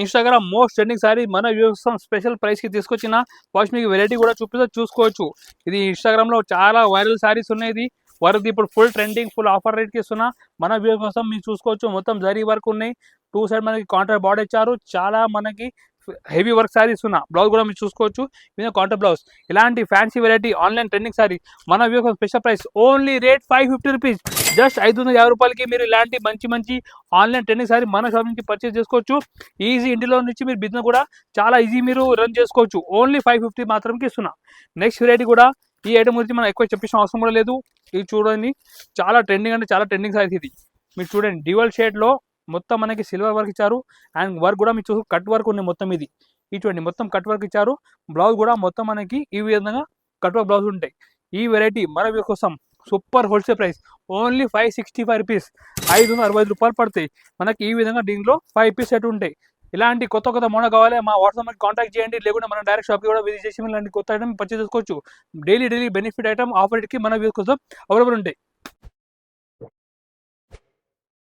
Instagram most trending sari మన views special price కి తీసుకొచ్చిన ఫస్ట్ మీకు వెరైటీ కూడా చూసుకోవచ్చు. ఇది ఇన్స్టాగ్రామ్ లో చాలా వైరల్ సారీస్ ఉన్నాయి. ఇది వర్క్ ఇప్పుడు full trending full offer rate కి ఇస్తున్నా. మన వ్యూస్ కోసం మీరు చూసుకోవచ్చు. మొత్తం జరీ వర్క్ ఉన్నాయి. టూ సైడ్ మనకి కాంట్రాక్ట్ బార్డర్ ఇచ్చారు. చాలా మనకి హెవీ వర్క్ సారీస్ ఉన్నా. బ్లౌజ్ కూడా మీరు చూసుకోవచ్చు. ఇది కాంట్రాక్ట్ బ్లౌజ్. ఇలాంటి fancy variety online trending sari మన views special price only rate 550 rupees. Just 550 రూపాయలకి మీరు ఇలాంటి మంచి ఆన్లైన్ ట్రెండింగ్ సారీ మన షాప్ నుంచి పర్చేస్ చేసుకోవచ్చు. ఈజీ ఇంటిలో నుంచి మీరు బిజినెస్ కూడా చాలా ఈజీ మీరు రన్ చేసుకోవచ్చు. ఓన్లీ 550 మాత్రంకి ఇస్తున్నా. నెక్స్ట్ వెరైటీ కూడా ఈ ఐటమ్ గురించి మనం ఎక్కువ చెప్పిన అవసరం కూడా లేదు. ఇది చూడండి, చాలా ట్రెండింగ్ అంటే చాలా ట్రెండింగ్ సారీస్. ఇది మీరు చూడండి, డ్యూయల్ షేడ్ లో మొత్తం మనకి సిల్వర్ వర్క్ ఇచ్చారు. అండ్ వర్క్ కూడా మీరు చూసి కట్ వర్క్ ఉంది మొత్తం. ఇది చూడండి, మొత్తం కట్ వర్క్ ఇచ్చారు. బ్లౌజ్ కూడా మొత్తం మనకి ఈ విధంగా కట్ వర్క్ బ్లౌజ్ ఉంటాయి. ఈ వెరైటీ మన కోసం super wholesale price only 565 rupees. 565 రూపాయలు పడతాయి మనకి. ఈ విధంగా దీంట్లో 5 పీస్ సెట్ ఉంటాయి. ఇలాంటి కొత్త మోడల్ కావాలి మా వాట్సాప్ కాంటాక్ట్ చేయండి. లేకుంటే మన డైరెక్ట్ షాప్కి కూడా విజిట్ చేసి ఇలాంటి కొత్త ఐటమ్ పర్చేస్ చేసుకోవచ్చు. డైలీ బెనిఫిట్ ఐటమ్ ఆఫర్ కి మన వ్యూస్ కోసం అవైలబుల్ ఉంటాయి.